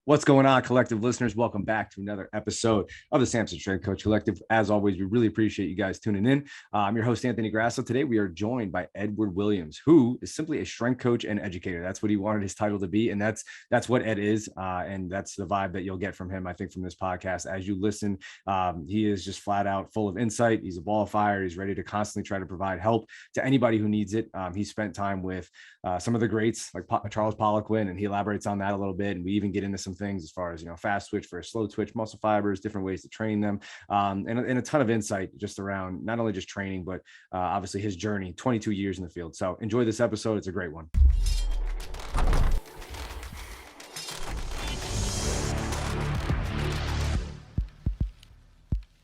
What's going on, collective listeners? Welcome back to another episode of the Samson Strength Coach Collective. As always, we really appreciate you guys tuning in. I'm your host, Anthony Grasso. Today, we are joined by Edward Williams, who is simply a strength coach and educator. That's what he wanted his title to be, and that's what Ed is, and that's the vibe that you'll get from him, I think, from this podcast. As you listen, he is just flat out full of insight. He's a ball of fire. He's ready to constantly try to provide help to anybody who needs it. He spent time with some of the greats like Charles Poliquin, and he elaborates on that a little bit, and we even get into some things as far as, fast twitch versus slow twitch muscle fibers, different ways to train them, and a ton of insight just around not only just training, but obviously his journey, 22 years in the field. So enjoy this episode. It's a great one.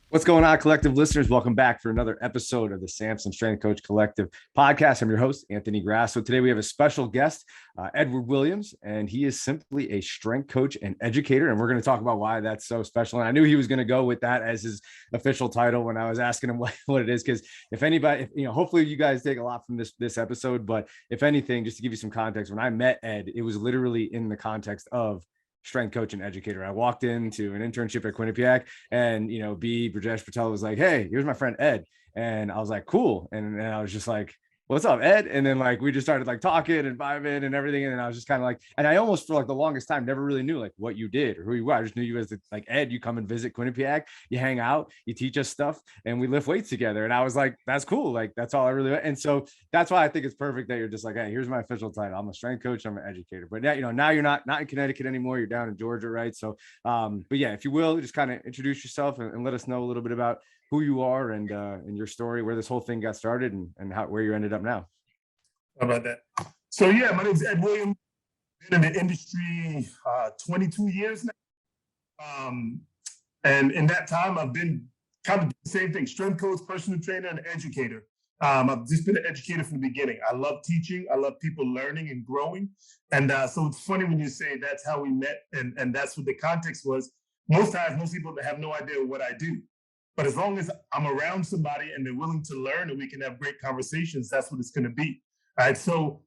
What's going on, collective listeners? Welcome back for another episode of the Samson Strength Coach Collective podcast. I'm your host, Anthony Grasso. Today we have a special guest, Edward Williams, and he is simply a strength coach and educator. And we're going to talk about why that's so special. And I knew he was going to go with that as his official title when I was asking him what it is. Because if anybody, hopefully you guys take a lot from this episode. But if anything, just to give you some context, when I met Ed, it was literally in the context of strength coach and educator. I walked into an internship at Quinnipiac, and Brajesh Patel was like, "Hey, here's my friend Ed," and I was like, "Cool," and I was just like, "What's up, Ed?" And then we just started talking and vibing and everything, and I was just kind of and I almost for the longest time never really knew what you did or who you were. I just knew you as Ed. You come and visit Quinnipiac, you hang out, you teach us stuff, and we lift weights together. And I was like, "That's cool. That's all I really." And so that's why I think it's perfect that you're just "Hey, here's my official title. I'm a strength coach. I'm an educator." But yeah, now you're not in Connecticut anymore. You're down in Georgia, right? So, but yeah, if you will, just kind of introduce yourself and let us know a little bit about who you are and your story, where this whole thing got started, and where you ended up now. How about that? So yeah, my name is Ed Williams. Been in the industry 22 years now. And in that time, I've been kind of the same thing: strength coach, personal trainer, and educator. I've just been an educator from the beginning. I love teaching. I love people learning and growing. And so it's funny when you say that's how we met, and that's what the context was. Most times, most people have no idea what I do. But as long as I'm around somebody and they're willing to learn and we can have great conversations, that's what it's going to be. All right, so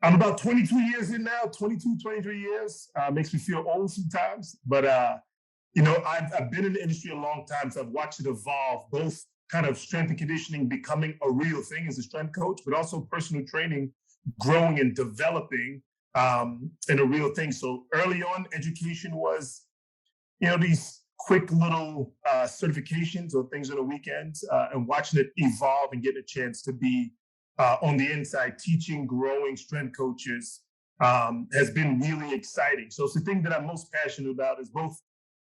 I'm about 22 years in now, 22, 23 years. Makes me feel old sometimes. But, I've been in the industry a long time, so I've watched it evolve, both kind of strength and conditioning becoming a real thing as a strength coach, but also personal training growing and developing in a real thing. So early on, education was, these quick little certifications or things on the weekends, and watching it evolve and getting a chance to be on the inside teaching, growing strength coaches has been really exciting. So it's the thing that I'm most passionate about is both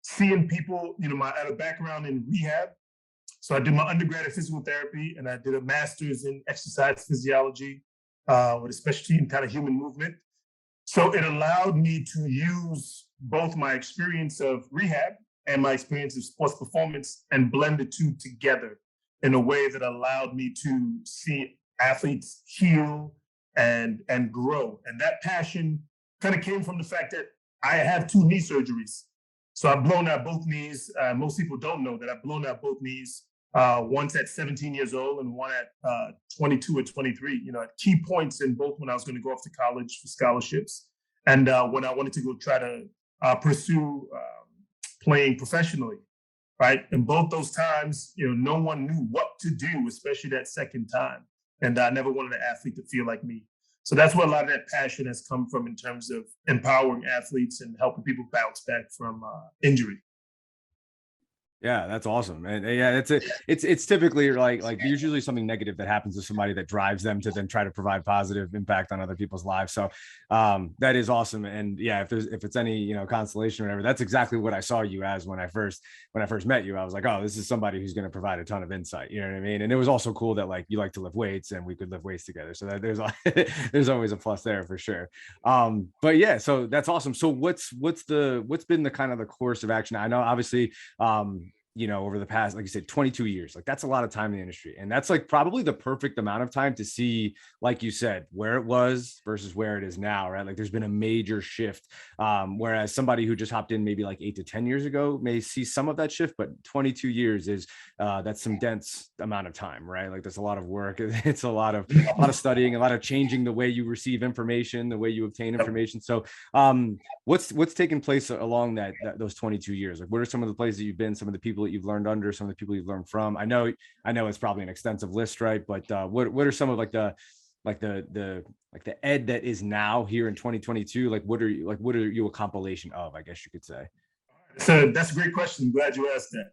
seeing people, I had a background in rehab. So I did my undergrad in physical therapy, and I did a master's in exercise physiology with a specialty in kind of human movement. So it allowed me to use both my experience of rehab and my experience of sports performance and blend the two together in a way that allowed me to see athletes heal and grow. And that passion kind of came from the fact that I have 2 knee surgeries. So I've blown out both knees. Most people don't know that I've blown out both knees, once at 17 years old and one at 22 or 23, at key points in both when I was going to go off to college for scholarships and when I wanted to go try to pursue playing professionally, right? And both those times, no one knew what to do, especially that second time. And I never wanted an athlete to feel like me. So that's where a lot of that passion has come from in terms of empowering athletes and helping people bounce back from injury. Yeah, that's awesome. And yeah, it's typically usually something negative that happens to somebody that drives them to then try to provide positive impact on other people's lives. So that is awesome. And yeah, if it's any, consolation or whatever, that's exactly what I saw you as when I first met you. I was like, oh, this is somebody who's going to provide a ton of insight. You know what I mean? And it was also cool that you like to lift weights and we could lift weights together. So that there's always a plus there for sure. But yeah, so that's awesome. So what's been the kind of the course of action? I know obviously, over the past, like you said, 22 years, like that's a lot of time in the industry. And that's like probably the perfect amount of time to see, like you said, where it was versus where it is now, right? Like there's been a major shift. Whereas somebody who just hopped in maybe like 8 to 10 years ago may see some of that shift, but 22 years is that's some dense amount of time, right? Like there's a lot of work. It's a lot of studying, a lot of changing the way you receive information, the way you obtain information. So what's taken place along those 22 years? Like what are some of the places that you've been, some of the people that you've learned under, some of the people you've learned from? I know it's probably an extensive list, right? But what are some of the ed that is now here in 2022? Like what are you a compilation of, I guess you could say? So that's a great question. I'm glad you asked that.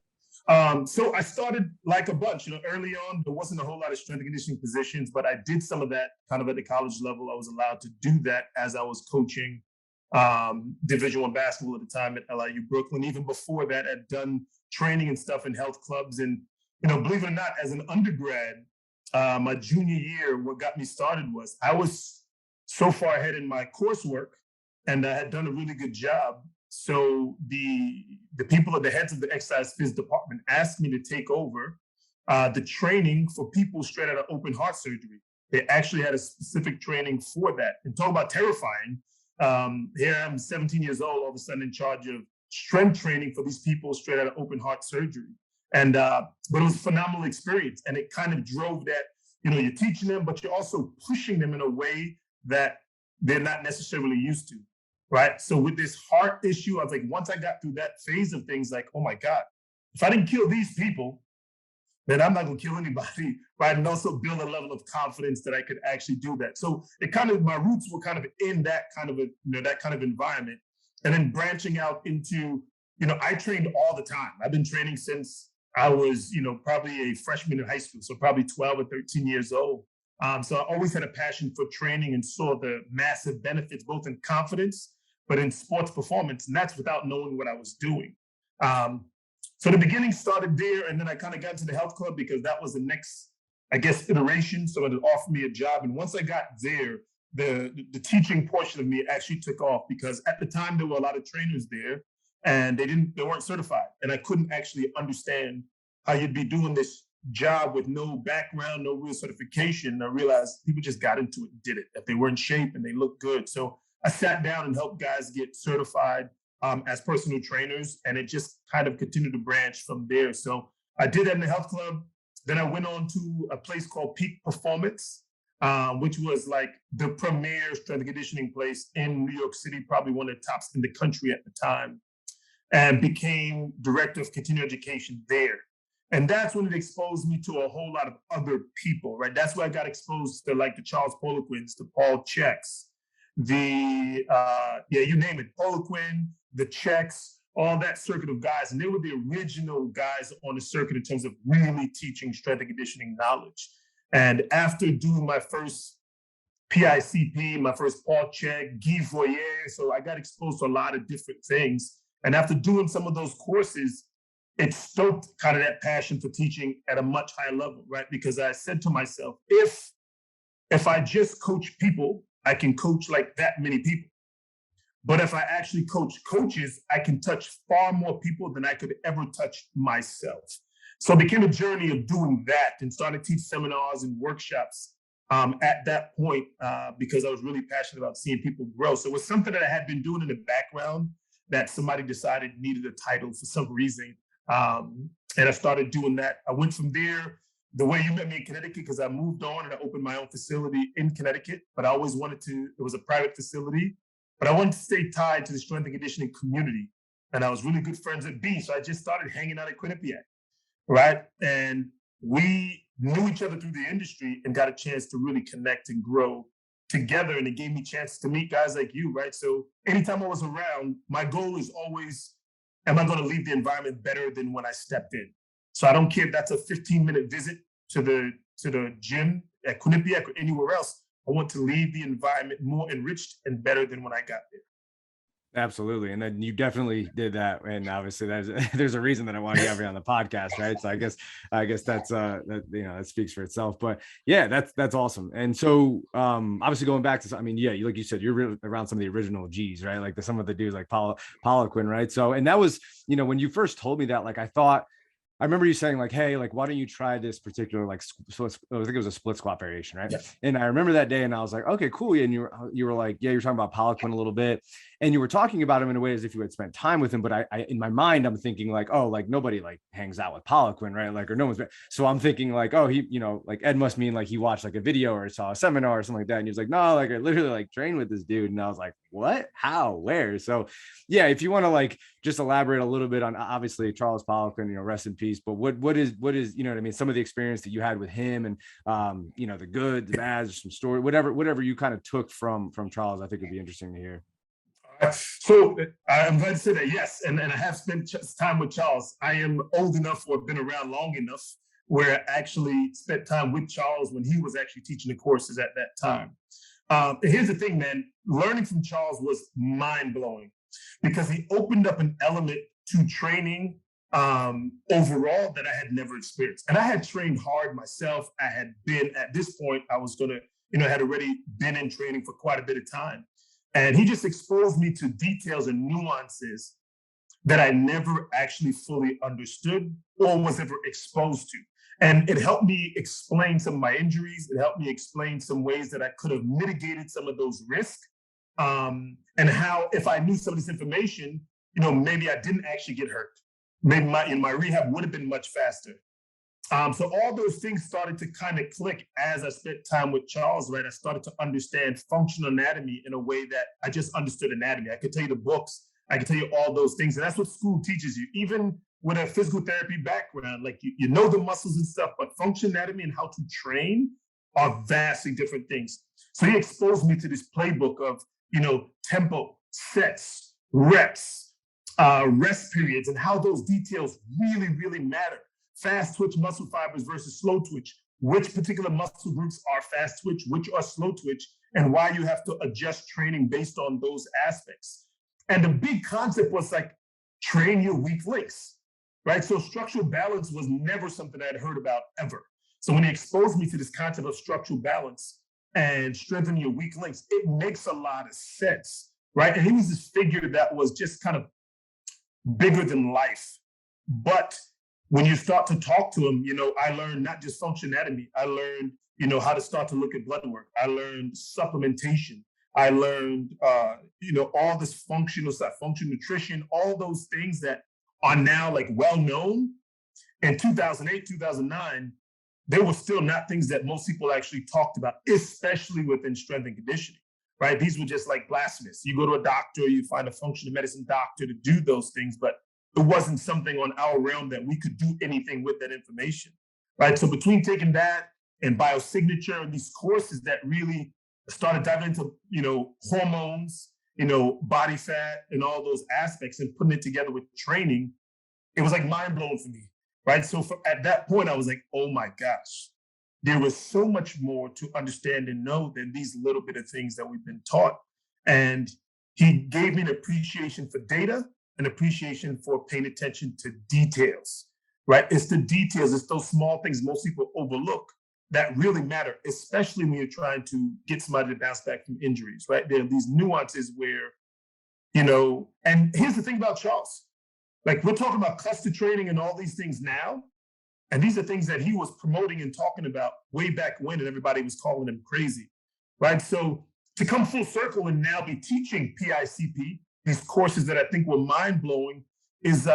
So I started like a bunch, early on, there wasn't a whole lot of strength and conditioning positions, but I did some of that kind of at the college level. I was allowed to do that as I was coaching Division I basketball at the time at LIU Brooklyn. Even before that, I'd done training and stuff in health clubs. And, believe it or not, as an undergrad, my junior year, what got me started was I was so far ahead in my coursework and I had done a really good job. So the people at the heads of the exercise phys department asked me to take over the training for people straight out of open heart surgery. They actually had a specific training for that. And talk about terrifying. Here I'm 17 years old, all of a sudden in charge of strength training for these people straight out of open heart surgery. And but it was a phenomenal experience. And it kind of drove that, you're teaching them, but you're also pushing them in a way that they're not necessarily used to. Right. So with this heart issue, I was like, once I got through that phase of things, like, oh my God, if I didn't kill these people, then I'm not going to kill anybody. Right. And also build a level of confidence that I could actually do that. So it kind of, my roots were kind of in that kind of that kind of environment. And then branching out into, I trained all the time. I've been training since I was, probably a freshman in high school. So probably 12 or 13 years old. So I always had a passion for training and saw the massive benefits, both in confidence, but in sports performance, and that's without knowing what I was doing. So the beginning started there, and then I kind of got into the health club because that was the next, I guess, iteration. So it offered me a job. And once I got there, the teaching portion of me actually took off because at the time there were a lot of trainers there and they weren't certified. And I couldn't actually understand how you'd be doing this job with no background, no real certification. And I realized people just got into it and did it, that they were in shape and they looked good. So I sat down and helped guys get certified as personal trainers, and it just kind of continued to branch from there. So I did that in the health club. Then I went on to a place called Peak Performance, which was like the premier strength and conditioning place in New York City, probably one of the tops in the country at the time, and became director of continuing education there. And that's when it exposed me to a whole lot of other people, right? That's where I got exposed to like the Charles Poliquins, the Paul Checks, you name it, Poliquin, the Checks, all that circuit of guys. And they were the original guys on the circuit in terms of really teaching strength and conditioning knowledge. And after doing my first PICP, my first Paul Check, Guy Voyer, so I got exposed to a lot of different things. And after doing some of those courses, it stoked kind of that passion for teaching at a much higher level, right? Because I said to myself, if I just coach people, I can coach like that many people. But if I actually coach coaches, I can touch far more people than I could ever touch myself. So it became a journey of doing that and started to teach seminars and workshops at that point because I was really passionate about seeing people grow. So it was something that I had been doing in the background that somebody decided needed a title for some reason. And I started doing that. I went from there the way you met me in Connecticut, because I moved on and I opened my own facility in Connecticut, but I always wanted to, it was a private facility, but I wanted to stay tied to the strength and conditioning community. And I was really good friends at B. So I just started hanging out at Quinnipiac, right? And we knew each other through the industry and got a chance to really connect and grow together. And it gave me chances to meet guys like you, right? So anytime I was around, my goal is always, am I going to leave the environment better than when I stepped in? So I don't care if that's a 15-minute visit to the gym at Quinnipiac or anywhere else. I want to leave the environment more enriched and better than when I got there. Absolutely. And then you definitely did that. And obviously there's a reason that I want to have you on the podcast, right? So I guess that's that, that speaks for itself, but yeah, that's awesome. And so obviously going back to, like you said, you're around some of the original G's, right? Like some of the dudes like Poliquin, right? So, and that was, when you first told me that, like, I thought, I remember you saying like, hey, like, why don't you try this particular, like, so I think it was a split squat variation, right? Yeah. And I remember that day and I was like, okay, cool. And you were like, yeah, you're talking about Poliquin a little bit. And you were talking about him in a way as if you had spent time with him. But I in my mind, I'm thinking like, oh, like nobody like hangs out with Poliquin, right? Like, or no one's been. So I'm thinking like, oh, he, like Ed must mean like he watched like a video or saw a seminar or something like that. And he was like, no, like I literally like trained with this dude. And I was like, what, how, where? So yeah, if you want to like just elaborate a little bit on obviously Charles Poliquin, rest in peace. But what is, you know what I mean? Some of the experience that you had with him and, the good, the bad, some story, whatever you kind of took from Charles, I think would be interesting to hear. So I'm glad to say that, yes. And I have spent time with Charles. I am old enough or been around long enough where I actually spent time with Charles when he was actually teaching the courses at that time. Here's the thing, man. Learning from Charles was mind-blowing because he opened up an element to training overall that I had never experienced. And I had trained hard myself. I had been, at this point, I was going to, had already been in training for quite a bit of time. And he just exposed me to details and nuances that I never actually fully understood or was ever exposed to. And it helped me explain some of my injuries. It helped me explain some ways that I could have mitigated some of those risks. And how, if I knew some of this information, maybe I didn't actually get hurt. Maybe my rehab would have been much faster. So all those things started to kind of click as I spent time with Charles, right? I started to understand functional anatomy in a way that I just understood anatomy. I could tell you the books, I could tell you all those things. And that's what school teaches you. Even with a physical therapy background, like you know the muscles and stuff, but functional anatomy and how to train are vastly different things. So he exposed me to this playbook of, tempo, sets, reps, rest periods, and how those details really, really matter. Fast twitch muscle fibers versus slow twitch, which particular muscle groups are fast twitch, which are slow twitch, and why you have to adjust training based on those aspects. And the big concept was like, train your weak links, right? So structural balance was never something I had heard about ever. So when he exposed me to this concept of structural balance and strengthening your weak links, it makes a lot of sense, right? And he was this figure that was just kind of bigger than life. But when you start to talk to him, I learned not just functional anatomy. I learned, how to start to look at blood work. I learned supplementation. I learned, all this functional stuff, functional nutrition, all those things that are now like well known. In 2008, 2009, they were still not things that most people actually talked about, especially within strength and conditioning, right? These were just like blasphemous. You go to a doctor, you find a functional medicine doctor to do those things, but it wasn't something on our realm that we could do anything with that information, right? So between taking that and biosignature and these courses that really started diving into, hormones, body fat and all those aspects and putting it together with training, it was like mind blowing for me, right? So at that point, I was like, oh my gosh, there was so much more to understand and know than these little bit of things that we've been taught. And he gave me an appreciation for data, an appreciation for paying attention to details, right? It's the details, it's those small things most people overlook that really matter, especially when you're trying to get somebody to bounce back from injuries, right? There are these nuances where, and here's the thing about Charles, like we're talking about cluster training and all these things now, and these are things that he was promoting and talking about way back when, and everybody was calling him crazy, right? So to come full circle and now be teaching PICP, these courses that I think were mind-blowing, is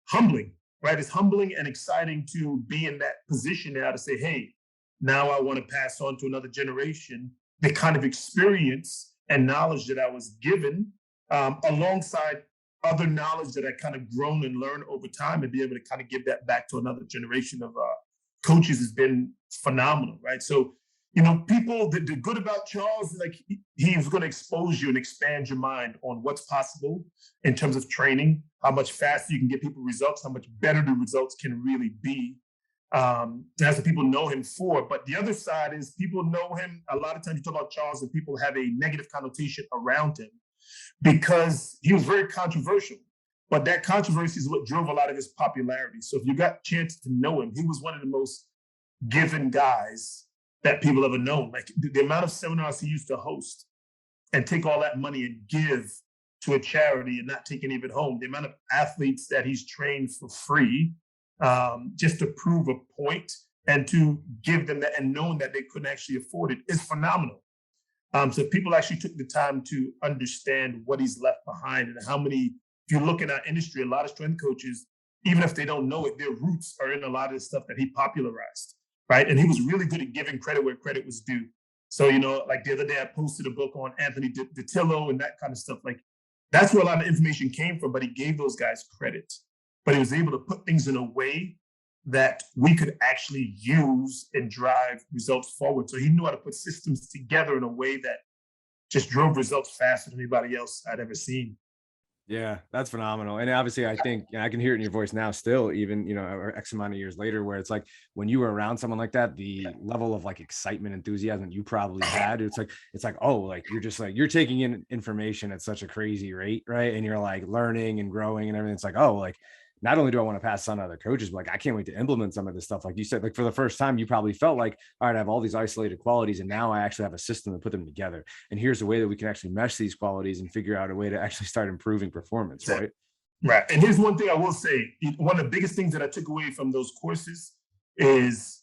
humbling, right? It's humbling and exciting to be in that position now to say, hey, now I want to pass on to another generation the kind of experience and knowledge that I was given alongside other knowledge that I kind of grown and learned over time, and be able to kind of give that back to another generation of coaches has been phenomenal, right? So, people, the good about Charles, like he was going to expose you and expand your mind on what's possible in terms of training, how much faster you can get people results, how much better the results can really be. That's what people know him for. But the other side is people know him. A lot of times you talk about Charles and people have a negative connotation around him because he was very controversial. But that controversy is what drove a lot of his popularity. So if you got a chance to know him, he was one of the most given guys that people ever known. Like the amount of seminars he used to host and take all that money and give to a charity and not take any of it home. The amount of athletes that he's trained for free just to prove a point and to give them that, and knowing that they couldn't actually afford it is phenomenal. So people actually took the time to understand what he's left behind and how many, if you look in our industry, a lot of strength coaches, even if they don't know it, their roots are in a lot of the stuff that he popularized, right? And he was really good at giving credit where credit was due. So, like the other day I posted a book on Anthony DiTillo and that kind of stuff. Like that's where a lot of information came from, but he gave those guys credit. But he was able to put things in a way that we could actually use and drive results forward. So he knew how to put systems together in a way that just drove results faster than anybody else I'd ever seen. Yeah, that's phenomenal. And obviously I think I can hear it in your voice now still, even, X amount of years later, where it's like when you were around someone like that, the level of like excitement, enthusiasm you probably had, it's like, oh, like you're just like, you're taking in information at such a crazy rate, right? And you're like learning and growing and everything. It's like, oh, like not only do I want to pass on to other coaches, but like I can't wait to implement some of this stuff. Like you said, like for the first time, you probably felt like, all right, I have all these isolated qualities, and now I actually have a system to put them together. And here's a way that we can actually mesh these qualities and figure out a way to actually start improving performance, right? Right. And here's one thing I will say. One of the biggest things that I took away from those courses is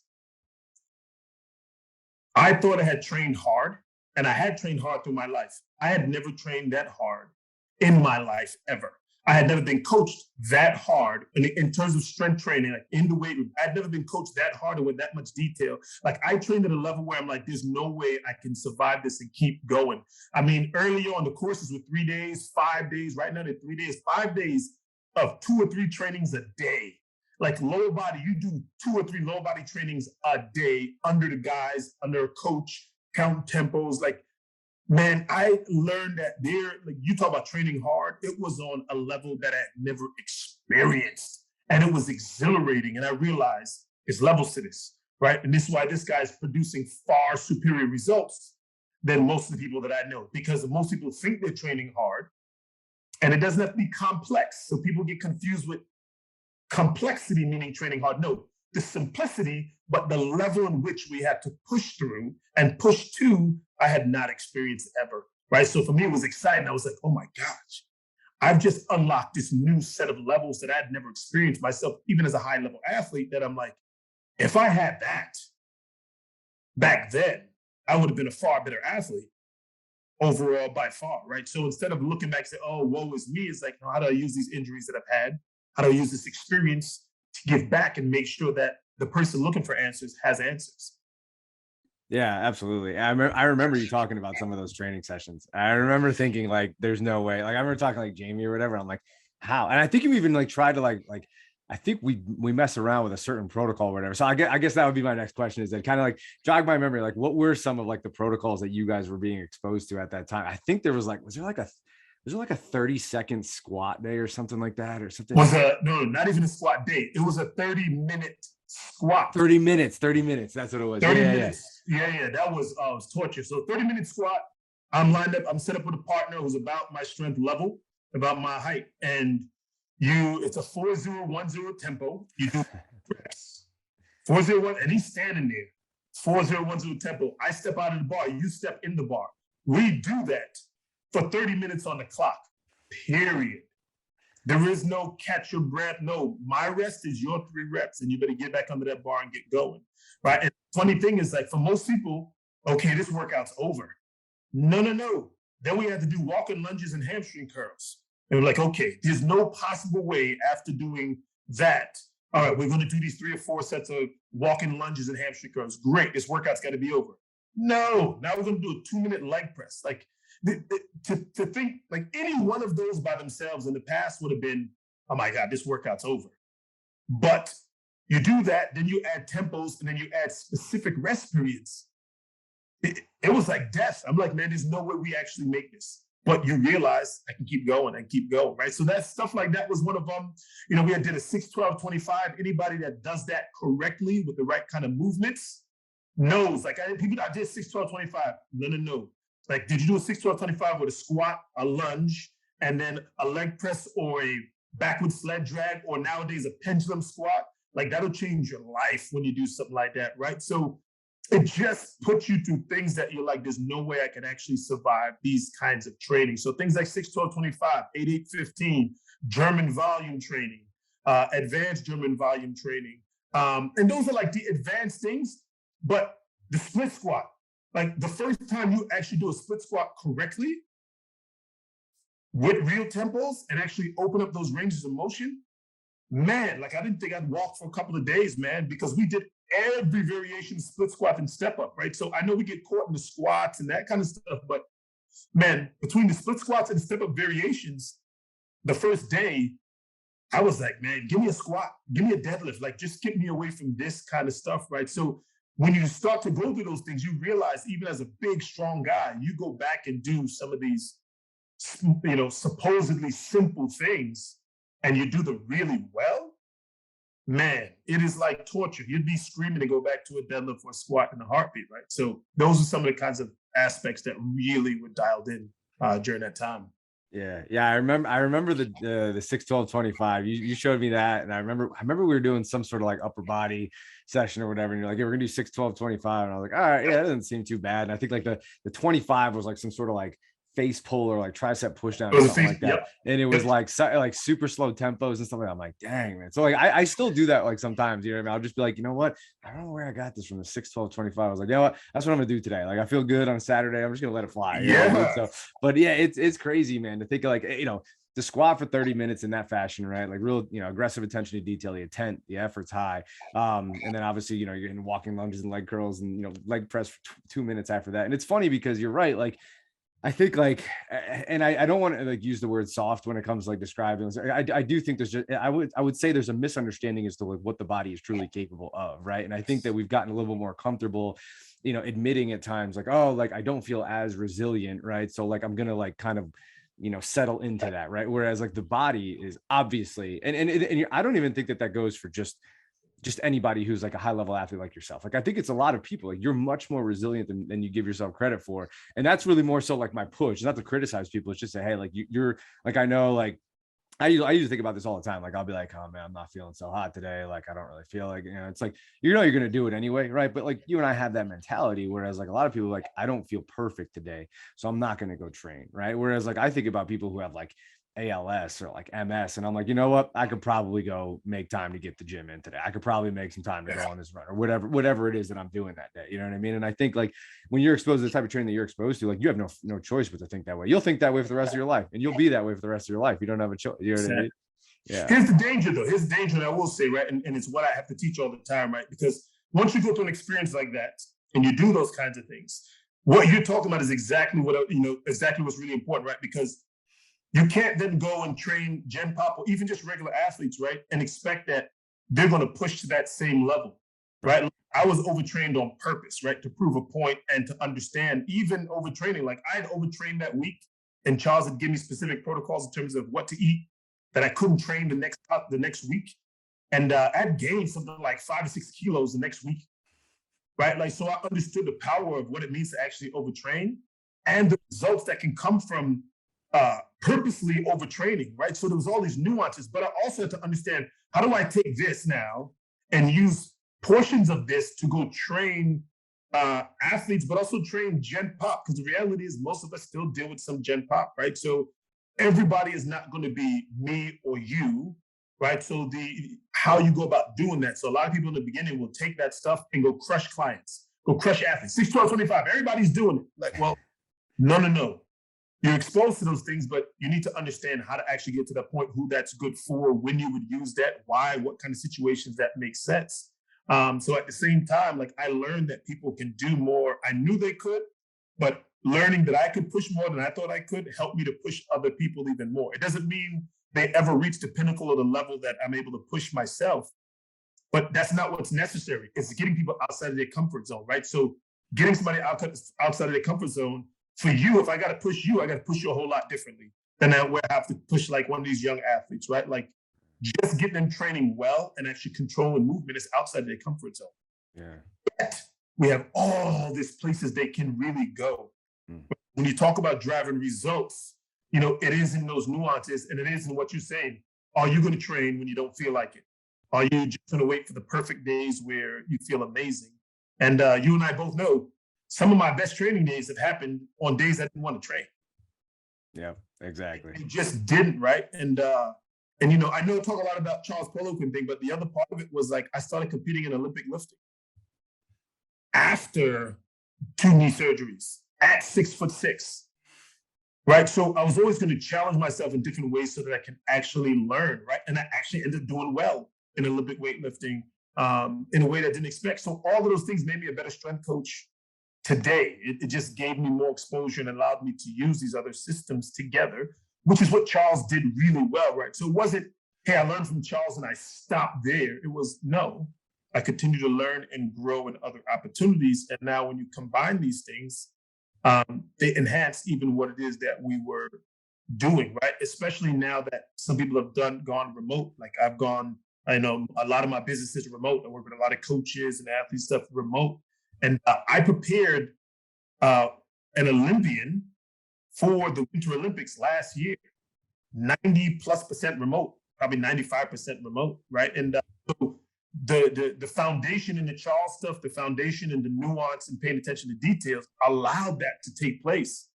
I thought I had trained hard, and I had trained hard through my life. I had never trained that hard in my life ever. I had never been coached that hard in terms of strength training, like in the weight room. I'd never been coached that hard and with that much detail. Like I trained at a level where I'm like, there's no way I can survive this and keep going. I mean, early on the courses were 3 days, 5 days. Right now they're 3 days, 5 days of 2 or 3 trainings a day. Like lower body, you do 2 or 3 lower body trainings a day under the guys, under a coach, count tempos. Like, man, I learned that you talk about training hard, it was on a level that I had never experienced. And it was exhilarating. And I realized it's levels to this, right? And this is why this guy is producing far superior results than most of the people that I know, because most people think they're training hard and it doesn't have to be complex. So people get confused with complexity meaning training hard. No, the simplicity, but the level in which we had to push through and push to, I had not experienced ever, right? So for me, it was exciting. I was like, oh my gosh, I've just unlocked this new set of levels that I'd never experienced myself, even as a high level athlete, that I'm like, if I had that back then, I would have been a far better athlete overall by far, right? So instead of looking back and say, oh, woe is me, it's like, no, how do I use these injuries that I've had? How do I use this experience to give back and make sure that the person looking for answers has answers? Yeah, absolutely. I remember you talking about some of those training sessions. I remember thinking like, there's no way. Like I remember talking like Jamie or whatever. I'm like, how? And I think you even like tried to like I think we mess around with a certain protocol or whatever. So I guess that would be my next question, is that kind of like jog my memory. Like what were some of like the protocols that you guys were being exposed to at that time? I think there was like a 30-second squat day or something like that or something? No, not even a squat day. It was a 30-minute squat. 30 minutes. That's what it was. 30 minutes. Yeah. That was torture. So 30-minute squat. I'm lined up. I'm set up with a partner who's about my strength level, about my height. And it's a 4-0-1-0 tempo. You do reps. 4-0-1, and he's standing there. 4-0-1-0 tempo. I step out of the bar. You step in the bar. We do that for 30 minutes on the clock, period. There is no catch your breath. No, my rest is your 3 reps, and you better get back under that bar and get going, right? And the funny thing is, like, for most people, okay, this workout's over. No. Then we had to do walking lunges and hamstring curls. And we're like, okay, there's no possible way after doing that. All right, we're going to do these 3 or 4 sets of walking lunges and hamstring curls. Great, this workout's got to be over. No, now we're going to do a 2-minute leg press. Like, to think like any one of those by themselves in the past would have been, oh my God, this workout's over. But you do that, then you add tempos, and then you add specific rest periods. It was like death. I'm like, man, there's no way we actually make this. But you realize I can keep going, right? So that stuff like that was one of them. We had did a 6-12-25. Anybody that does that correctly with the right kind of movements knows. Like I did 6-12-25. No. Like, did you do a 6-12-25 with a squat, a lunge, and then a leg press or a backward sled drag, or nowadays a pendulum squat? Like, that'll change your life when you do something like that, right? So it just puts you through things that you're like, there's no way I can actually survive these kinds of training. So things like 6-12-25, 8-8-15, German volume training, advanced German volume training. And those are like the advanced things, but the split squat, like the first time you actually do a split squat correctly with real tempos and actually open up those ranges of motion, man, like I didn't think I'd walk for a couple of days, man, because we did every variation split squat and step up, right? So I know we get caught in the squats and that kind of stuff, but man, between the split squats and step up variations, the first day, I was like, man, give me a squat, give me a deadlift, like just get me away from this kind of stuff, right? So when you start to go through those things, you realize even as a big, strong guy, you go back and do some of these, supposedly simple things, and you do them really well, man, it is like torture. You'd be screaming to go back to a deadlift or a squat in a heartbeat, right? So those are some of the kinds of aspects that really were dialed in during that time. Yeah. I remember the 6-12-25. You showed me that, and I remember we were doing some sort of like upper body session or whatever, and you're like, yeah, we're gonna do 6-12-25, and I was like, all right, yeah, that doesn't seem too bad. And I think like the 25 was like some sort of like face pull or like tricep push down or something like that. Yep. And it was like super slow tempos and stuff like that. I'm like, dang, man. So like I still do that like sometimes, you know what I mean? I'll just be like, you know what? I don't know where I got this from, the 6-12-25. I was like, you know what? That's what I'm gonna do today. Like I feel good on Saturday. I'm just gonna let it fly. You know what I mean? So, but yeah, it's crazy, man, to think of like, the squat for 30 minutes in that fashion, right? Like real, aggressive attention to detail, the intent, the effort's high. And then obviously, you're getting walking lunges and leg curls and, leg press for 2 minutes after that. And it's funny because you're right. Like, I think like, and I don't want to like use the word soft when it comes to like describing. I do think there's just, I would say there's a misunderstanding as to like what the body is truly capable of. Right. And I think that we've gotten a little bit more comfortable, admitting at times like, oh, like I don't feel as resilient. Right. So like, I'm going to like kind of, settle into that. Right. Whereas like the body is obviously, and I don't even think that goes for just anybody who's like a high level athlete like yourself. Like I think it's a lot of people. Like you're much more resilient than you give yourself credit for. And that's really more so like my push, not to criticize people. It's just say, hey, like you're like, I know, like I used to think about this all the time. Like I'll be like, oh man, I'm not feeling so hot today. Like I don't really feel like, it's like, you're going to do it anyway. Right. But like you and I have that mentality. Whereas like a lot of people like, I don't feel perfect today, so I'm not going to go train. Right. Whereas like I think about people who have like ALS or like MS, and I'm like, you know what? I could probably go make time to get the gym in today. I could probably make some time to go on this run or whatever it is that I'm doing that day. You know what I mean? And I think like when you're exposed to the type of training that you're exposed to, like you have no choice but to think that way. You'll think that way for the rest of your life, and you'll be that way for the rest of your life. You don't have a choice. You know what I mean? Yeah. Here's the danger though. Here's the danger that I will say, right? And it's what I have to teach all the time, right? Because once you go through an experience like that and you do those kinds of things, what you're talking about is exactly exactly what's really important, right? Because you can't then go and train Gen Pop or even just regular athletes, right? And expect that they're going to push to that same level, right? Like, I was overtrained on purpose, right? To prove a point and to understand even overtraining. Like I had overtrained that week, and Charles had given me specific protocols in terms of what to eat that I couldn't train the next week. And I had gained something like 5 to 6 kilos the next week, right? Like, so I understood the power of what it means to actually overtrain and the results that can come from purposely overtraining, right? So there was all these nuances, but I also had to understand, how do I take this now and use portions of this to go train athletes, but also train Gen Pop? Because the reality is most of us still deal with some Gen Pop, right? So everybody is not going to be me or you, right? So how you go about doing that. So a lot of people in the beginning will take that stuff and go crush clients, go crush athletes. 6-12-25, everybody's doing it. Like, well, no. You're exposed to those things, but you need to understand how to actually get to that point, who that's good for, when you would use that, why, what kind of situations that makes sense. So at the same time, like I learned that people can do more. I knew they could, but learning that I could push more than I thought I could helped me to push other people even more. It doesn't mean they ever reach the pinnacle or the level that I'm able to push myself, but that's not what's necessary. It's getting people outside of their comfort zone, right? So getting somebody outside of their comfort zone, for you, if I got to push you, I got to push you a whole lot differently than where I have to push like one of these young athletes, right? Like just getting them training well and actually controlling movement is outside of their comfort zone. Yeah. Yet, we have all these places they can really go. When you talk about driving results, it is in those nuances, and it is in what you're saying. Are you going to train when you don't feel like it? Are you just going to wait for the perfect days where you feel amazing? And you and I both know some of my best training days have happened on days I didn't want to train. Yeah, exactly. It just didn't, right? And And, I know I talk a lot about Charles Poliquin thing, but the other part of it was like, I started competing in Olympic lifting after 2 knee surgeries at 6'6". Right. So I was always going to challenge myself in different ways so that I can actually learn. Right. And I actually ended up doing well in Olympic weightlifting in a way that I didn't expect. So all of those things made me a better strength coach today. It just gave me more exposure and allowed me to use these other systems together, which is what Charles did really well. Right. So it wasn't, hey, I learned from Charles and I stopped there. It was, no, I continue to learn and grow in other opportunities. And now when you combine these things, they enhance even what it is that we were doing, right? Especially now that some people have gone remote. Like I know a lot of my business is remote. I work with a lot of coaches and athletes stuff remote. And I prepared an Olympian for the Winter Olympics last year, 90+% remote, probably 95% remote, right? And so the foundation in the Charles stuff, the foundation and the nuance and paying attention to details allowed that to take place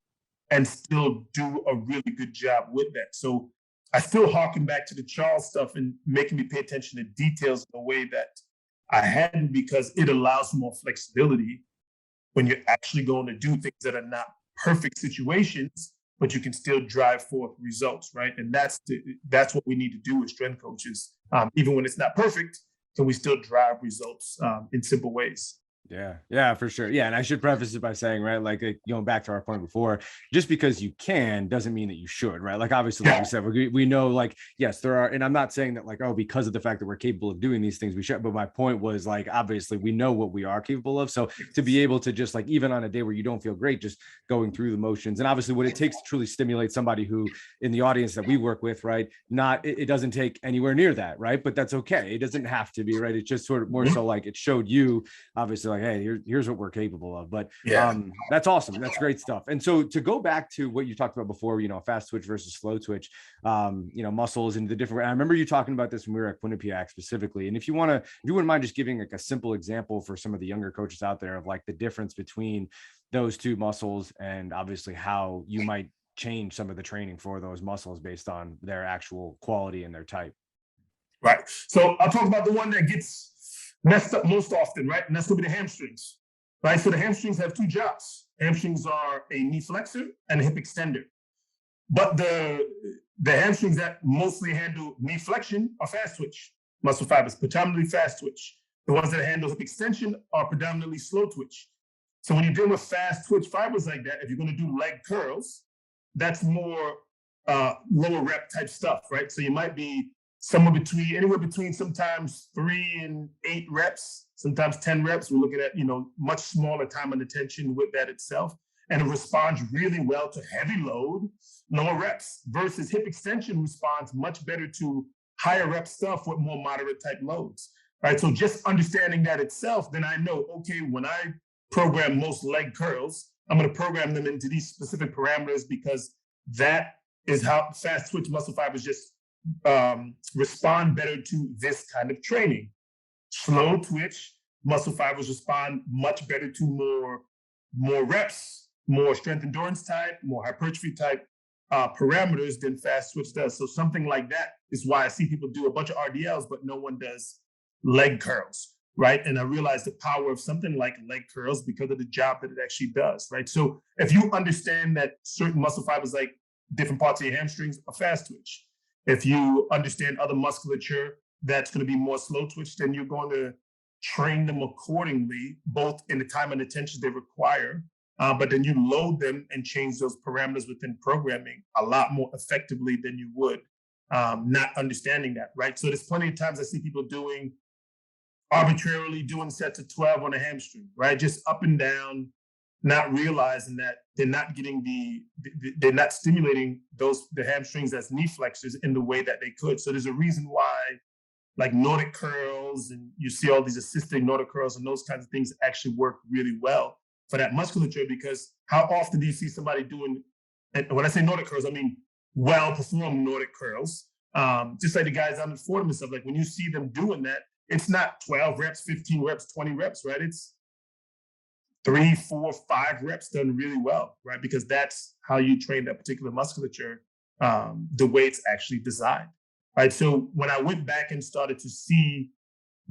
and still do a really good job with that. So I still harken back to the Charles stuff and making me pay attention to details in a way that I hadn't, because it allows for more flexibility when you're actually going to do things that are not perfect situations, but you can still drive forth results, right? And that's what we need to do as strength coaches. Even when it's not perfect, can we still drive results in simple ways? Yeah, for sure. Yeah. And I should preface it by saying, right, like going back to our point before, just because you can doesn't mean that you should, right? Like, obviously, like you said, we know, like, yes, there are, and I'm not saying that like, oh, because of the fact that we're capable of doing these things, we should, but my point was like, obviously we know what we are capable of. So to be able to just like, even on a day where you don't feel great, just going through the motions, and obviously what it takes to truly stimulate somebody who in the audience that we work with, right, it doesn't take anywhere near that, right? But that's okay. It doesn't have to be, right? It's just sort of more so like it showed you, obviously, like, hey, here's what we're capable of. But that's awesome. That's great stuff. And so to go back to what you talked about before, fast twitch versus slow twitch, muscles and the different, I remember you talking about this when we were at Quinnipiac specifically. And if you wouldn't mind just giving like a simple example for some of the younger coaches out there of like the difference between those two muscles and obviously how you might change some of the training for those muscles based on their actual quality and their type. Right. So I'll talk about the one that gets messed up most often, right? And that's going to be the hamstrings, right? So the hamstrings have 2 jobs. Hamstrings are a knee flexor and a hip extender. But the hamstrings that mostly handle knee flexion are fast twitch muscle fibers, predominantly fast twitch. The ones that handle hip extension are predominantly slow twitch. So when you're dealing with fast twitch fibers like that, if you're going to do leg curls, that's more lower rep type stuff, right? So you might be anywhere between sometimes 3 and 8 reps, sometimes 10 reps. We're looking at, much smaller time and attention with that itself. And it responds really well to heavy load, lower reps, versus hip extension responds much better to higher rep stuff with more moderate type loads, right? So just understanding that itself, then I know, okay, when I program most leg curls, I'm going to program them into these specific parameters because that is how fast twitch muscle fibers just respond better to this kind of training. Slow twitch muscle fibers respond much better to more reps, more strength endurance type, more hypertrophy type parameters than fast twitch does. So something like that is why I see people do a bunch of RDLs, but no one does leg curls, right? And I realized the power of something like leg curls because of the job that it actually does, right? So if you understand that certain muscle fibers, like different parts of your hamstrings, are fast twitch, if you understand other musculature that's going to be more slow twitch, then you're going to train them accordingly, both in the time and attention they require, but then you load them and change those parameters within programming a lot more effectively than you would not understanding that, right? So there's plenty of times I see people arbitrarily doing sets of 12 on a hamstring, right? Just up and down, not realizing that they're not getting they're not stimulating the hamstrings as knee flexors in the way that they could. So there's a reason why like Nordic curls, and you see all these assisted Nordic curls and those kinds of things actually work really well for that musculature, because how often do you see somebody doing, and when I say Nordic curls, I mean well-performed Nordic curls, just like the guys on the Fordham and stuff, like when you see them doing that, it's not 12 reps, 15 reps, 20 reps, right? It's 3, 4, 5 reps done really well, right? Because that's how you train that particular musculature, the way it's actually designed. right? So when I went back and started to see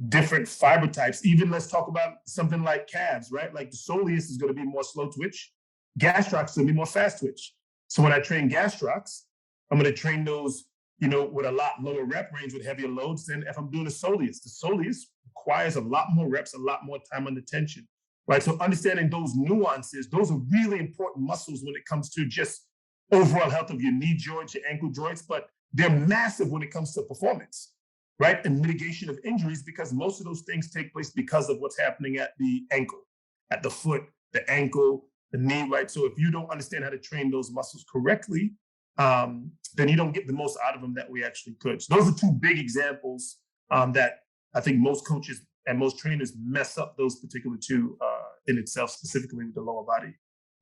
different fiber types, even let's talk about something like calves, right? Like the soleus is going to be more slow twitch. Gastrocs is going to be more fast twitch. So when I train gastrocs, I'm going to train those, with a lot lower rep range with heavier loads than if I'm doing the soleus requires a lot more reps, a lot more time under tension, right? So understanding those nuances, those are really important muscles when it comes to just overall health of your knee joints, your ankle joints, but they're massive when it comes to performance, right? And mitigation of injuries, because most of those things take place because of what's happening at the ankle, at the foot, the ankle, the knee, right? So if you don't understand how to train those muscles correctly, then you don't get the most out of them that we actually could. So those are two big examples that I think most coaches and most trainers mess up those particular two in itself, specifically with the lower body.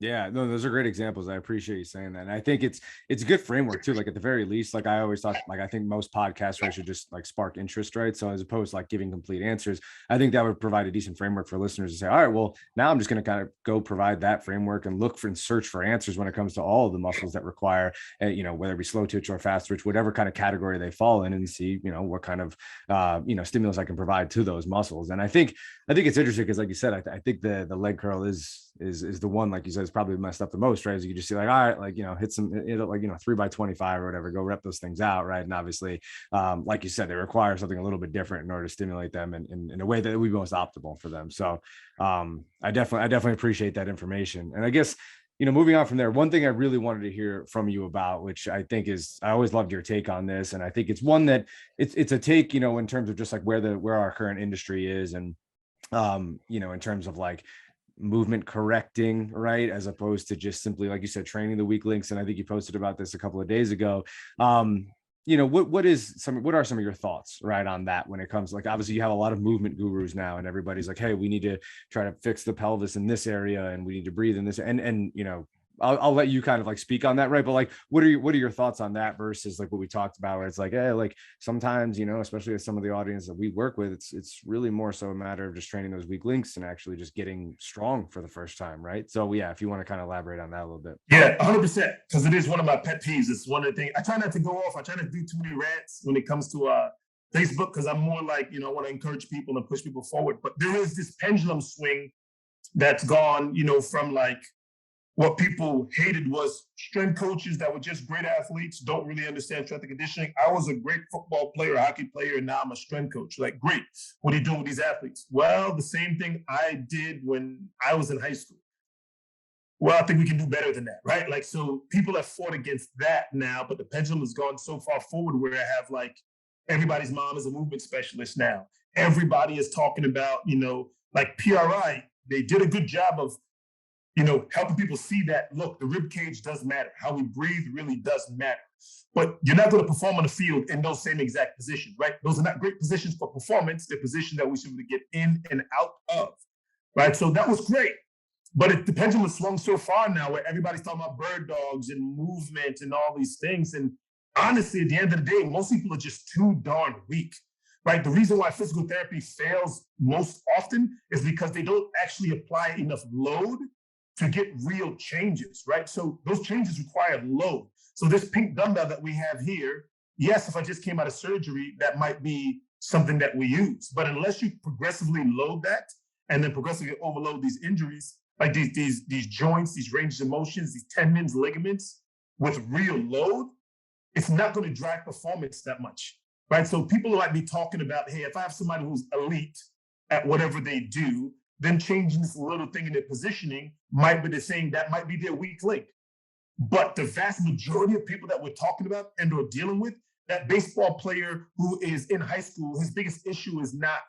Yeah, no, those are great examples. I appreciate you saying that. And I think it's a good framework too. Like at the very least, like I always thought, like I think most podcasts should just like spark interest, right? So as opposed to like giving complete answers, I think that would provide a decent framework for listeners to say, all right, well, now I'm just going to kind of go provide that framework and look for and search for answers when it comes to all of the muscles that require, whether it be slow twitch or fast twitch, whatever kind of category they fall in, and see, what kind of, stimulus I can provide to those muscles. And I think it's interesting because, like you said, I think the leg curl is the one, like you said, is probably messed up the most, right? As you can just see, like, all right, like, hit some, 3x25 or whatever, go rep those things out, right? And obviously, like you said, they require something a little bit different in order to stimulate them in a way that would be most optimal for them. So I definitely appreciate that information. And I guess, moving on from there, one thing I really wanted to hear from you about, which I think I always loved your take on this. And I think it's one that it's a take, in terms of just like where our current industry is. And, in terms of like movement correcting, right, as opposed to just simply, like you said, training the weak links. And I think you posted about this a couple of days ago. What are some of your thoughts, right, on that when it comes, like, obviously you have a lot of movement gurus now and everybody's like, hey, we need to try to fix the pelvis in this area and we need to breathe in this, and I'll let you kind of like speak on that, right? But like, what are your thoughts on that versus like what we talked about, where it's like, hey, like sometimes, especially with some of the audience that we work with, it's really more so a matter of just training those weak links and actually just getting strong for the first time, right? So yeah, if you want to kind of elaborate on that a little bit. Yeah, 100%, because it is one of my pet peeves. It's one of the things I try not to go off. I try not to do too many rants when it comes to Facebook, because I'm more like, I want to encourage people and push people forward. But there is this pendulum swing that's gone, from like, what people hated was strength coaches that were just great athletes, don't really understand strength and conditioning. I was a great football player, hockey player, and now I'm a strength coach. Like, great. What are you doing with these athletes? Well, the same thing I did when I was in high school. Well, I think we can do better than that, right? Like, so people have fought against that now, but the pendulum has gone so far forward where I have like everybody's mom is a movement specialist now. Everybody is talking about, like PRI, they did a good job of helping people see that, look, the rib cage does matter. How we breathe really does matter. But you're not going to perform on the field in those same exact positions, right? Those are not great positions for performance. They're positions that we should really get in and out of, right? So that was great. But the pendulum swung so far now where everybody's talking about bird dogs and movement and all these things. And honestly, at the end of the day, most people are just too darn weak, right? The reason why physical therapy fails most often is because they don't actually apply enough load to get real changes, right? So those changes require load. So this pink dumbbell that we have here, yes, if I just came out of surgery, that might be something that we use. But unless you progressively load that and then progressively overload these injuries, like these joints, these ranges of motions, these tendons, ligaments with real load, it's not going to drive performance that much, right? So people might be talking about, hey, if I have somebody who's elite at whatever they do, then changing this little thing in their positioning might be the same, that might be their weak link. But the vast majority of people that we're talking about and are dealing with, that baseball player who is in high school, his biggest issue is not,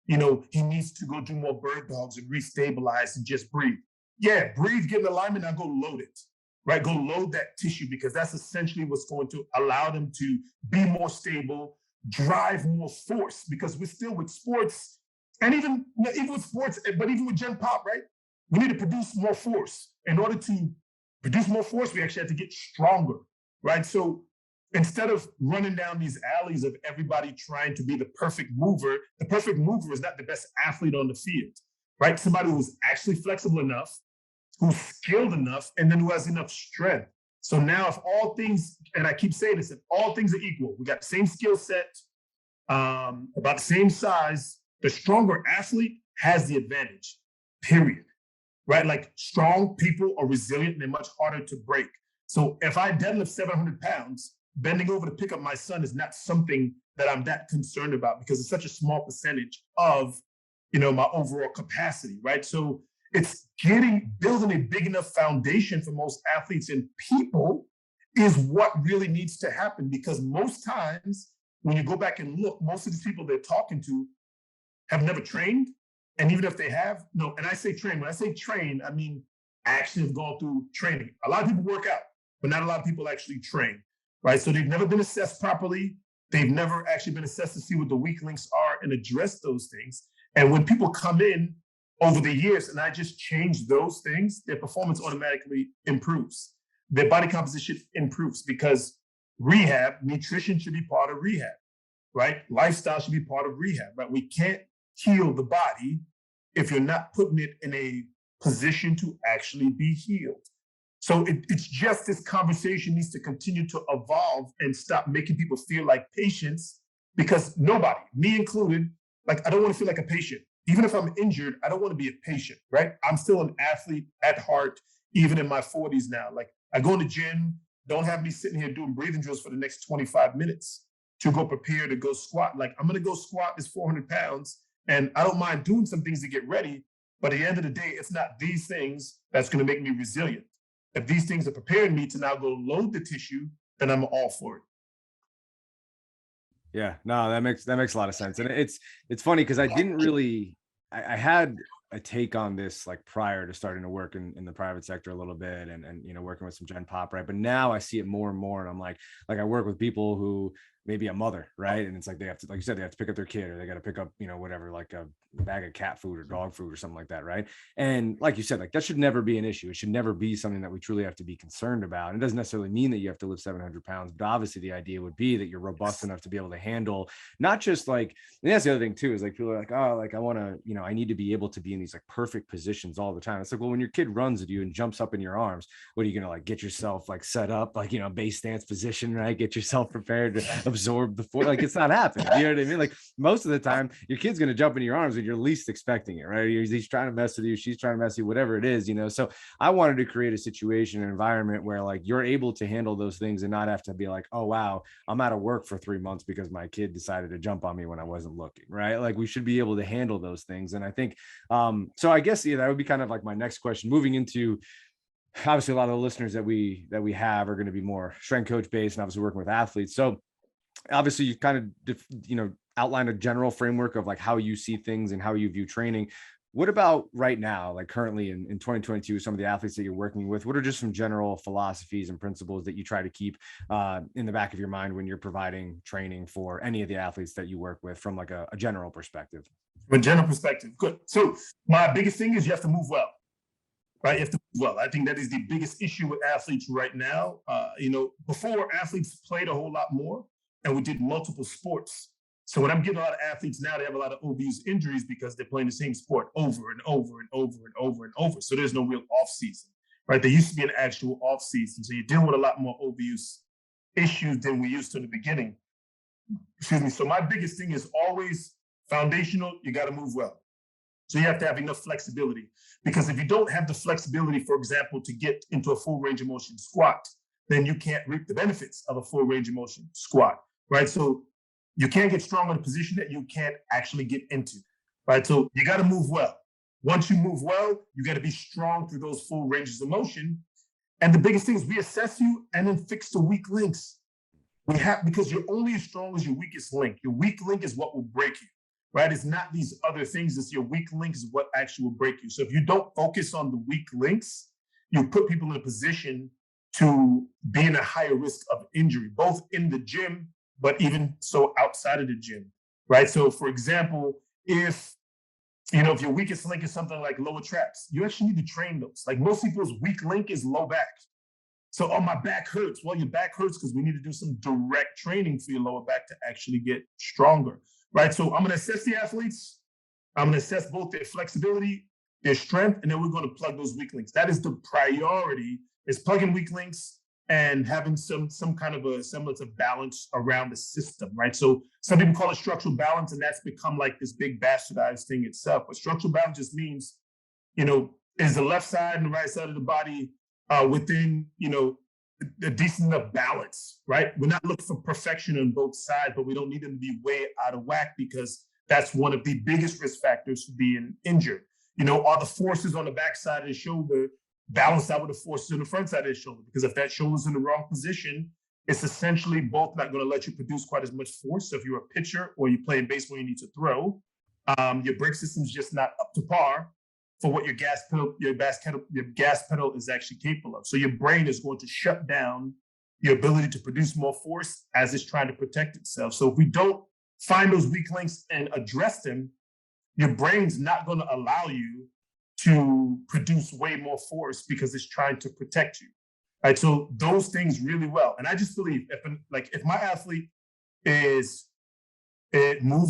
he needs to go do more bird dogs and restabilize and just breathe. Yeah, breathe, get in alignment, now go load it, right? Go load that tissue, because that's essentially what's going to allow them to be more stable, drive more force, because we're still with sports. And even with sports, but even with Gen Pop, right? We need to produce more force. In order to produce more force, we actually have to get stronger, right? So instead of running down these alleys of everybody trying to be the perfect mover is not the best athlete on the field, right? Somebody who's actually flexible enough, who's skilled enough, and then who has enough strength. So now if all things, and I keep saying this, if all things are equal, we got the same skill set, about the same size, the stronger athlete has the advantage, period. Right? Like strong people are resilient and they're much harder to break. So if I deadlift 700 pounds, bending over to pick up my son is not something that I'm that concerned about because it's such a small percentage of, my overall capacity, right? So it's building a big enough foundation for most athletes and people is what really needs to happen, because most times when you go back and look, most of these people they're talking to have never trained. And even if they have, no, and I say train, when I say train, I mean actually have gone through training. A lot of people work out, but not a lot of people actually train, right? So they've never been assessed properly. They've never actually been assessed to see what the weak links are and address those things. And when people come in over the years and I just change those things, their performance automatically improves. Their body composition improves because nutrition should be part of rehab, right? Lifestyle should be part of rehab, right? We can't heal the body if you're not putting it in a position to actually be healed. So it's just this conversation needs to continue to evolve and stop making people feel like patients, because nobody, me included, like I don't want to feel like a patient. Even if I'm injured, I don't want to be a patient, right? I'm still an athlete at heart, even in my 40s now. Like I go in the gym, don't have me sitting here doing breathing drills for the next 25 minutes to go prepare to go squat. Like I'm going to go squat this 400 pounds and I don't mind doing some things to get ready. But at the end of the day, it's not these things that's going to make me resilient. If these things are preparing me to now go load the tissue, then I'm all for it. Yeah, no, that makes a lot of sense. And it's funny because I didn't really, I had a take on this like prior to starting to work in the private sector a little bit and working with some Gen Pop, right? But now I see it more and more. And I'm like I work with people who maybe a mother, right? And it's like they have to, like you said, they have to pick up their kid or they got to pick up, whatever, like a bag of cat food or dog food or something like that, right? And like you said, like that should never be an issue. It should never be something that we truly have to be concerned about. And it doesn't necessarily mean that you have to lift 700 pounds, but obviously the idea would be that you're robust enough to be able to handle, not just like, and that's the other thing too, is like people are like, oh, like I want to, I need to be able to be in these like perfect positions all the time. It's like, well, when your kid runs at you and jumps up in your arms, what are you going to like get yourself like set up, like, base stance position, right? Get yourself prepared to absorb the force. Like it's not happening. You know what I mean? Like most of the time your kid's going to jump in your arms when you're least expecting it, right? He's trying to mess with you. She's trying to mess with you, whatever it is, So I wanted to create a situation, an environment where like you're able to handle those things and not have to be like, oh, wow, I'm out of work for 3 months because my kid decided to jump on me when I wasn't looking, right? Like we should be able to handle those things. And I think, so I guess, that would be kind of like my next question, moving into obviously a lot of the listeners that we have are going to be more strength coach based and obviously working with athletes. So obviously you kind of, outline a general framework of like how you see things and how you view training. What about right now, like currently in 2022, some of the athletes that you're working with, what are just some general philosophies and principles that you try to keep in the back of your mind when you're providing training for any of the athletes that you work with from like a general perspective? From a general perspective, good. So my biggest thing is you have to move well. Right, you have to move well. I think that is the biggest issue with athletes right now. Before athletes played a whole lot more, and we did multiple sports. So when I'm getting a lot of athletes now, they have a lot of overuse injuries because they're playing the same sport over and over and over and over and over. So there's no real off season, right? There used to be an actual off season, so you're dealing with a lot more overuse issues than we used to in the beginning. Excuse me. So my biggest thing is always foundational. You got to move well. So you have to have enough flexibility, because if you don't have the flexibility, for example, to get into a full range of motion squat, then you can't reap the benefits of a full range of motion squat, right? So you can't get strong in a position that you can't actually get into, right? So you got to move well. Once you move well, you got to be strong through those full ranges of motion. And the biggest thing is we assess you and then fix the weak links. Because you're only as strong as your weakest link. Your weak link is what will break you. Right? It's not these other things. It's your weak links is what actually will break you. So if you don't focus on the weak links, you put people in a position to be in a higher risk of injury, both in the gym, but even so outside of the gym, right? So for example, if your weakest link is something like lower traps, you actually need to train those. Like most people's weak link is low back. So, oh, my back hurts. Well, your back hurts because we need to do some direct training for your lower back to actually get stronger. Right. So I'm going to assess the athletes. I'm going to assess both their flexibility, their strength, and then we're going to plug those weak links. That is the priority, is plugging weak links and having some kind of a semblance of balance around the system, right? So some people call it structural balance, and that's become like this big bastardized thing itself. But structural balance just means, is the left side and the right side of the body within, a decent enough balance, right? We're not looking for perfection on both sides, but we don't need them to be way out of whack, because that's one of the biggest risk factors for being injured. Are the forces on the back side of the shoulder balanced out with the forces on the front side of the shoulder? Because if that shoulder's in the wrong position, it's essentially both not going to let you produce quite as much force. So if you're a pitcher or you're playing baseball, you need to throw. Your brake system's just not up to par for what your gas pedal is actually capable of. So your brain is going to shut down your ability to produce more force as it's trying to protect itself. So if we don't find those weak links and address them, your brain's not going to allow you to produce way more force because it's trying to protect you. Right. So those things really well. And I just believe if my athlete moves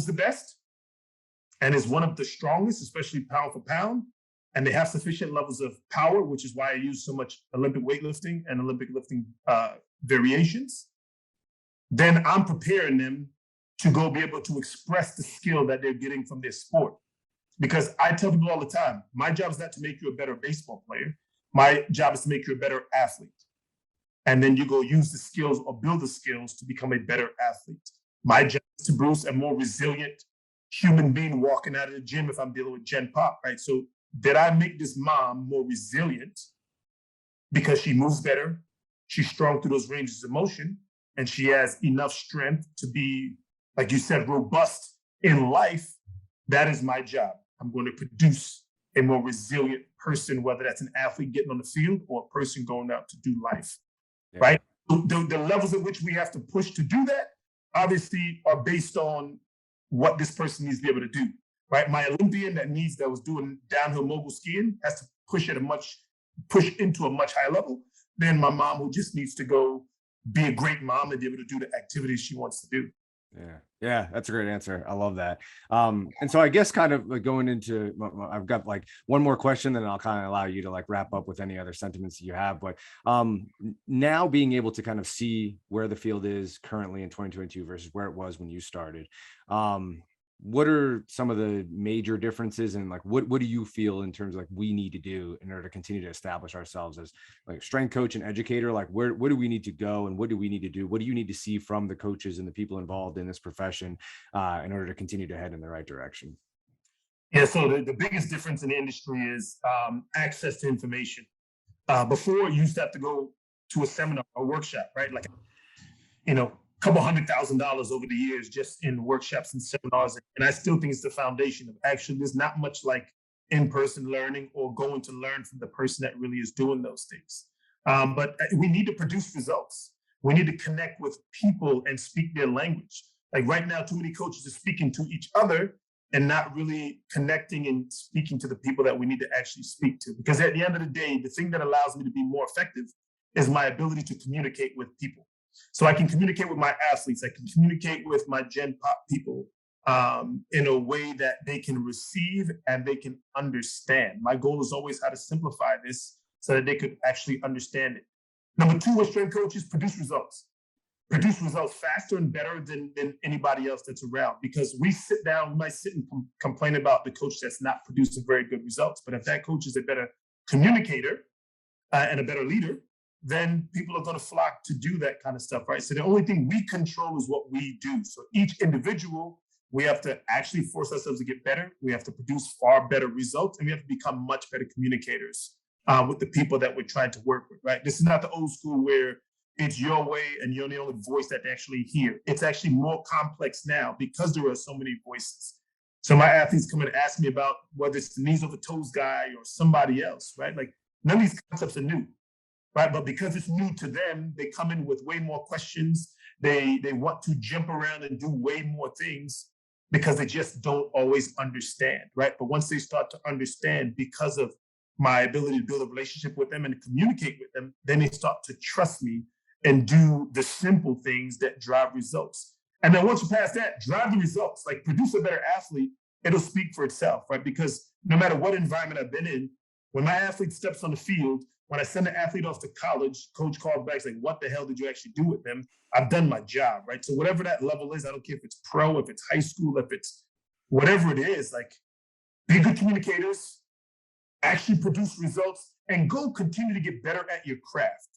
the best and is one of the strongest, especially pound for pound, and they have sufficient levels of power, which is why I use so much Olympic weightlifting and Olympic lifting variations, then I'm preparing them to go be able to express the skill that they're getting from their sport. Because I tell people all the time, my job is not to make you a better baseball player. My job is to make you a better athlete. And then you go use the skills or build the skills to become a better athlete. My job is to produce a more resilient human being walking out of the gym if I'm dealing with Gen Pop, right? So did I make this mom more resilient because she moves better, she's strong through those ranges of motion, and she has enough strength to be, like you said, robust in life? That is my job. I'm going to produce a more resilient person, whether that's an athlete getting on the field or a person going out to do life, right? The levels at which we have to push to do that obviously are based on what this person needs to be able to do, right? My Olympian that was doing downhill mogul skiing has to push into a much higher level than my mom, who just needs to go be a great mom and be able to do the activities she wants to do. Yeah, that's a great answer. I love that. And so I guess kind of like going into, I've got like one more question, then I'll kind of allow you to like wrap up with any other sentiments that you have. But now being able to kind of see where the field is currently in 2022 versus where it was when you started, what are some of the major differences, and like what do you feel in terms of like we need to do in order to continue to establish ourselves as like strength coach and educator? Like where do we need to go, and what do we need to do? What do you need to see from the coaches and the people involved in this profession in order to continue to head in the right direction? Yeah, so the biggest difference in the industry is access to information. Before, you used to have to go to a seminar or workshop, right? Like, couple $100,000 over the years just in workshops and seminars. And I still think it's the foundation of actually, there's not much like in-person learning or going to learn from the person that really is doing those things. But we need to produce results. We need to connect with people and speak their language. Like right now, too many coaches are speaking to each other and not really connecting and speaking to the people that we need to actually speak to. Because at the end of the day, the thing that allows me to be more effective is my ability to communicate with people. So I can communicate with my athletes. I can communicate with my Gen Pop people in a way that they can receive and they can understand. My goal is always how to simplify this so that they could actually understand it. Number two, with strength coaches, produce results. Produce results faster and better than anybody else that's around. Because we might sit and complain about the coach that's not producing very good results. But if that coach is a better communicator and a better leader, then people are going to flock to do that kind of stuff, right? So the only thing we control is what we do. So each individual, we have to actually force ourselves to get better. We have to produce far better results, and we have to become much better communicators with the people that we're trying to work with, right? This is not the old school where it's your way and you're the only voice that they actually hear. It's actually more complex now because there are so many voices. So my athletes come and ask me about whether it's the knees over toes guy or somebody else, right? Like none of these concepts are new. Right, but because it's new to them, they come in with way more questions. They want to jump around and do way more things because they just don't always understand, right? But once they start to understand, because of my ability to build a relationship with them and communicate with them, then they start to trust me and do the simple things that drive results. And then once you pass that, drive the results, like produce a better athlete, it'll speak for itself, right? Because no matter what environment I've been in, when my athlete steps on the field, when I send an athlete off to college, coach calls back, like, what the hell did you actually do with them? I've done my job, right? So whatever that level is, I don't care if it's pro, if it's high school, if it's whatever it is, like, be good communicators, actually produce results, and go continue to get better at your craft,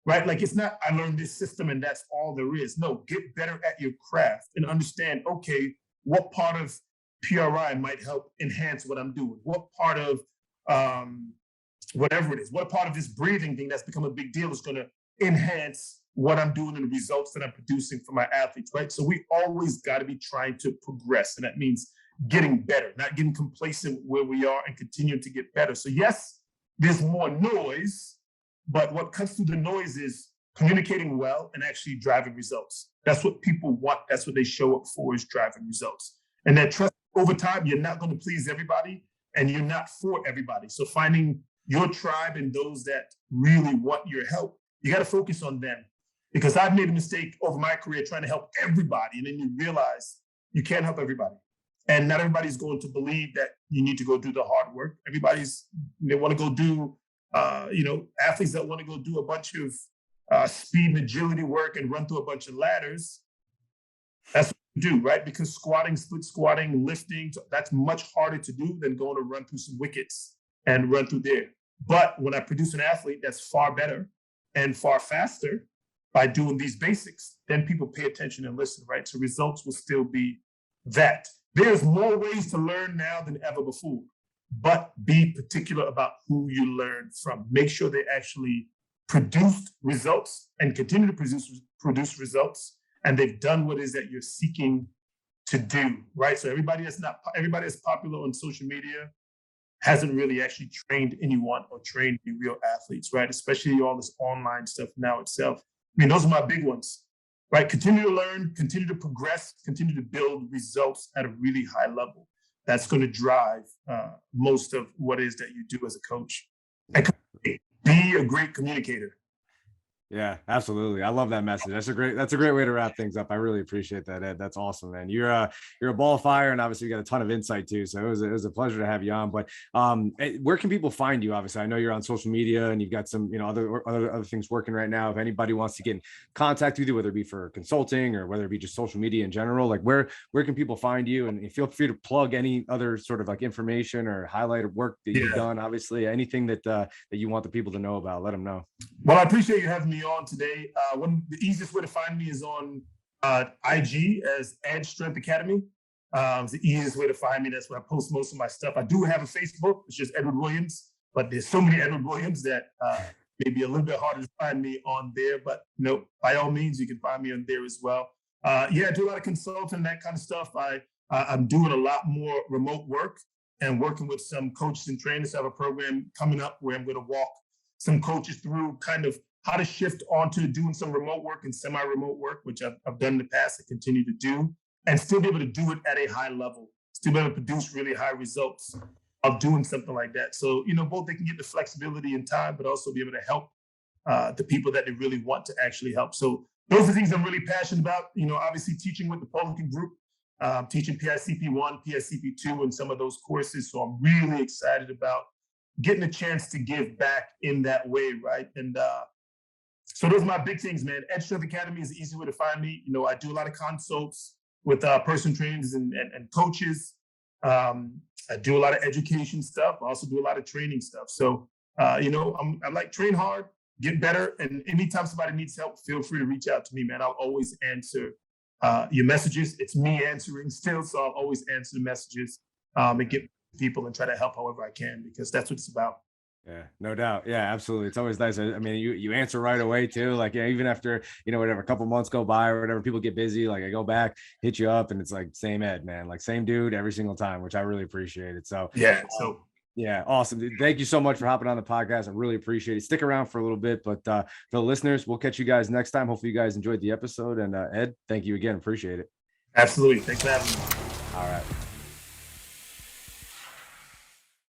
right? Like, it's not, I learned this system and that's all there is. No, get better at your craft and understand, okay, what part of PRI might help enhance what I'm doing? What part of whatever it is, what part of this breathing thing that's become a big deal is going to enhance what I'm doing and the results that I'm producing for my athletes, right? So we always got to be trying to progress. And that means getting better, not getting complacent where we are and continuing to get better. So yes, there's more noise, but what cuts through the noise is communicating well and actually driving results. That's what people want. That's what they show up for, is driving results. And that trust over time, you're not going to please everybody and you're not for everybody. So finding your tribe and those that really want your help, you got to focus on them. Because I've made a mistake over my career trying to help everybody. And then you realize you can't help everybody. And not everybody's going to believe that you need to go do the hard work. They want to go do, athletes that want to go do a bunch of speed and agility work and run through a bunch of ladders. That's what you do, right? Because squatting, split squatting, lifting, that's much harder to do than going to run through some wickets and run through there. But when I produce an athlete that's far better and far faster by doing these basics, then people pay attention and listen, right? So results will still be that. There's more ways to learn now than ever before, but be particular about who you learn from. Make sure they actually produced results and continue to produce results, and they've done what it is that you're seeking to do, right? So everybody that's popular on social media hasn't really actually trained anyone or trained any real athletes, right? Especially all this online stuff now itself. I mean, those are my big ones, right? Continue to learn, continue to progress, continue to build results at a really high level. That's going to drive most of what it is that you do as a coach. And be a great communicator. Yeah, absolutely. I love that message. That's a great way to wrap things up. I really appreciate that, Ed. That's awesome, man. You're a ball of fire, and obviously you got a ton of insight too. So it was a pleasure to have you on. But where can people find you? Obviously, I know you're on social media and you've got some, other things working right now. If anybody wants to get in contact with you, whether it be for consulting or whether it be just social media in general, like where can people find you? And feel free to plug any other sort of like information or highlighted work that you've done. Obviously, anything that you want the people to know about, let them know. Well, I appreciate you having me on today. The easiest way to find me is on IG as Ed Strength Academy. It's the easiest way to find me. That's where I post most of my stuff. I do have a Facebook. It's just Edward Williams, but there's so many Edward Williams that may be a little bit harder to find me on there. But by all means, you can find me on there as well. I do a lot of consulting, that kind of stuff. I'm doing a lot more remote work and working with some coaches and trainers. I have a program coming up where I'm going to walk some coaches through kind of how to shift onto doing some remote work and semi-remote work, which I've done in the past and continue to do, and still be able to do it at a high level, still be able to produce really high results of doing something like that. So, both they can get the flexibility and time, but also be able to help the people that they really want to actually help. So those are things I'm really passionate about. Obviously teaching with the Poliquin group, teaching PICP1, PICP2, and some of those courses. So I'm really excited about getting a chance to give back in that way, right? And so those are my big things, man. Ed Strength Academy is the easy way to find me. I do a lot of consults with personal trainers and coaches. I do a lot of education stuff. I also do a lot of training stuff. So, I like train hard, get better. And anytime somebody needs help, feel free to reach out to me, man. I'll always answer your messages. It's me answering still, so I'll always answer the messages and get people and try to help however I can, because that's what it's about. Yeah, no doubt. Yeah, absolutely. It's always nice. I mean, you answer right away too. Like, even after, whatever, a couple months go by or whatever, people get busy. Like, I go back, hit you up, and it's like same Ed, man, like same dude every single time, which I really appreciate it. So yeah, awesome. Thank you so much for hopping on the podcast. I really appreciate it. Stick around for a little bit, but for the listeners, we'll catch you guys next time. Hopefully you guys enjoyed the episode, and Ed, thank you again. Appreciate it. Absolutely. Thanks for having me.